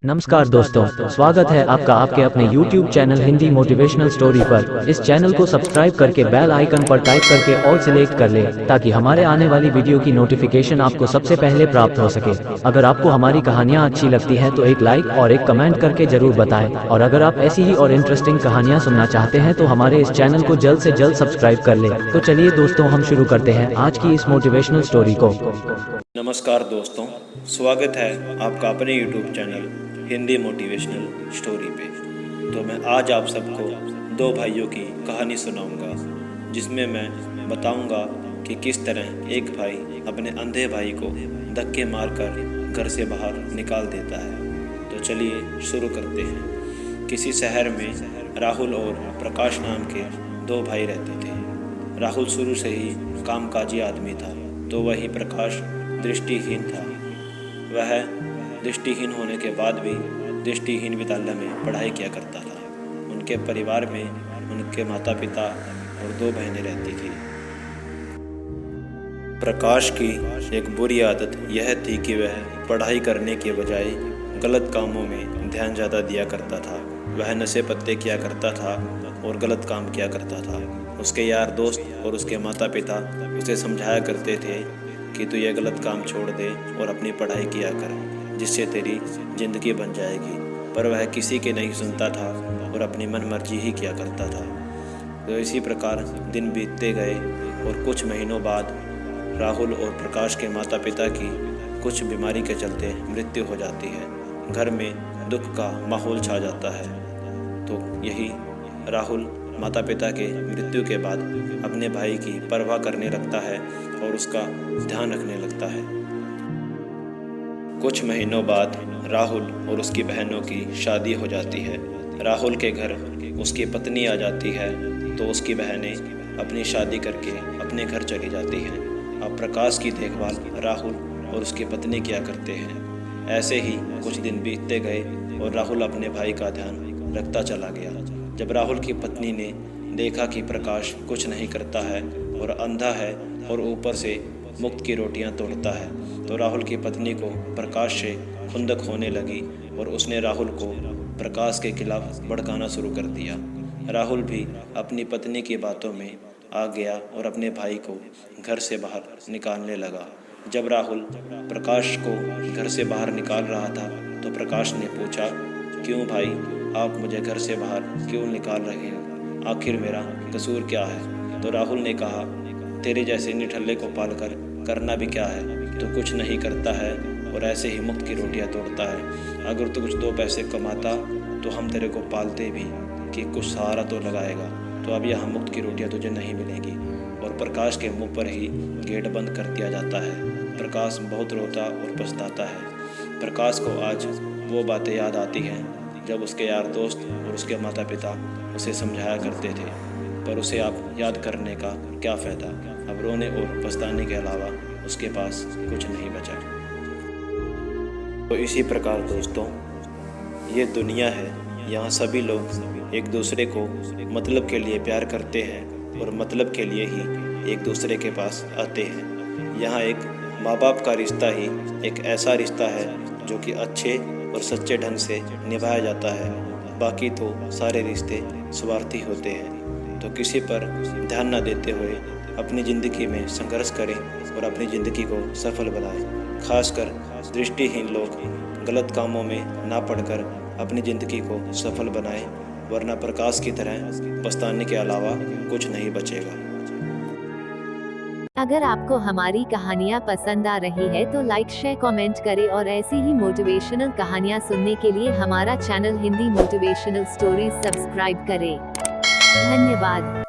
नमस्कार दोस्तों, स्वागत है आपका आपके अपने YouTube channel Hindi motivational story पर। इस चैनल को सब्सक्राइब करके बेल आइकन पर टाइप करके ऑल सिलेक्ट कर ले ताकि हमारे आने वाली वीडियो की नोटिफिकेशन आपको सबसे पहले प्राप्त हो सके। अगर आपको हमारी कहानियाँ अच्छी लगती हैं तो एक लाइक और एक कमेंट करके जरूर बताएं। और अगर आप ऐसी ही और इंटरेस्टिंग कहानियाँ सुनना चाहते हैं तो हमारे इस चैनल को जल्द से जल्द सब्सक्राइब कर ले। तो चलिए दोस्तों, हम शुरू करते हैं आज की इस मोटिवेशनल स्टोरी को। नमस्कार दोस्तों, स्वागत है आपका अपने YouTube channel Hindi motivational story पे। तो मैं आज आप सबको दो भाइयों की कहानी सुनाऊंगा, जिसमें मैं बताऊंगा कि किस तरह एक भाई अपने अंधे भाई को धक्के मारकर घर से बाहर निकाल देता है। तो चलिए शुरू करते हैं। किसी शहर में राहुल और प्रकाश नाम के दो भाई रहते थे। राहुल शुरू से ही कामकाजी आदमी था, तो वही प्रकाश दृष्टिहीन था। वह दृष्टिहीन होने के बाद भी दृष्टिहीन विद्यालय में पढ़ाई किया करता था। उनके परिवार में उनके माता पिता और दो बहनें रहती थी। प्रकाश की एक बुरी आदत यह थी कि वह पढ़ाई करने के बजाय गलत कामों में ध्यान ज़्यादा दिया करता था। वह नशे पत्ते किया करता था और गलत काम किया करता था। उसके यार दोस्त और उसके माता पिता उसे समझाया करते थे कि तू यह गलत काम छोड़ दे और अपनी पढ़ाई किया कर, जिससे तेरी ज़िंदगी बन जाएगी। पर वह किसी के नहीं सुनता था और अपनी मनमर्जी ही किया करता था। तो इसी प्रकार दिन बीतते गए और कुछ महीनों बाद राहुल और प्रकाश के माता पिता की कुछ बीमारी के चलते मृत्यु हो जाती है। घर में दुख का माहौल छा जाता है। तो यही राहुल माता पिता के मृत्यु के बाद अपने भाई की परवाह करने लगता है और उसका ध्यान रखने लगता है। कुछ महीनों बाद राहुल और उसकी बहनों की शादी हो जाती है। राहुल के घर उसकी पत्नी आ जाती है, तो उसकी बहनें अपनी शादी करके अपने घर चली जाती हैं। अब प्रकाश की देखभाल राहुल और उसकी पत्नी किया करते हैं। ऐसे ही कुछ दिन बीतते गए और राहुल अपने भाई का ध्यान रखता चला गया। जब राहुल की पत्नी ने देखा कि प्रकाश कुछ नहीं करता है और अंधा है और ऊपर से मुफ्त की रोटियां तोड़ता है, तो राहुल की पत्नी को प्रकाश से खुंदक होने लगी और उसने राहुल को प्रकाश के खिलाफ भड़काना शुरू कर दिया। राहुल भी अपनी पत्नी की बातों में आ गया और अपने भाई को घर से बाहर निकालने लगा। जब राहुल प्रकाश को घर से बाहर निकाल रहा था तो प्रकाश ने पूछा, क्यों भाई, आप मुझे घर से बाहर क्यों निकाल रहे हैं? आखिर मेरा कसूर क्या है? तो राहुल ने कहा, तेरे जैसे निठल्ले को पालकर करना भी क्या है? तो कुछ नहीं करता है और ऐसे ही मुफ्त की रोटियां तोड़ता है। अगर तू कुछ दो पैसे कमाता तो हम तेरे को पालते भी कि कुछ सहारा तो लगाएगा। तो अब यहाँ मुफ्त की रोटियां तुझे नहीं मिलेंगी। और प्रकाश के मुंह पर ही गेट बंद कर दिया जाता है। प्रकाश बहुत रोता और पछताता है। प्रकाश को आज वो बातें याद आती हैं जब उसके यार दोस्त और उसके माता पिता उसे समझाया करते थे, पर उसे अब याद करने का क्या फ़ायदा। अब रोने और पछताने के अलावा उसके पास कुछ नहीं बचा। तो इसी प्रकार दोस्तों, ये दुनिया है, यहाँ सभी लोग एक दूसरे को मतलब के लिए प्यार करते हैं और मतलब के लिए ही एक दूसरे के पास आते हैं। यहाँ एक माँ बाप का रिश्ता ही एक ऐसा रिश्ता है जो कि अच्छे और सच्चे ढंग से निभाया जाता है। बाकी तो सारे रिश्ते स्वार्थी होते हैं। तो किसी पर ध्यान न देते हुए अपनी ज़िंदगी में संघर्ष करें और अपनी ज़िंदगी को सफल बनाएं। खासकर दृष्टिहीन लोग गलत कामों में ना पड़कर अपनी ज़िंदगी को सफल बनाएं, वरना प्रकाश की तरह पछताने के अलावा कुछ नहीं बचेगा। अगर आपको हमारी कहानियाँ पसंद आ रही है तो लाइक, शेयर, कमेंट करें और ऐसी ही मोटिवेशनल कहानियाँ सुनने के लिए हमारा channel Hindi motivational stories subscribe करें। धन्यवाद।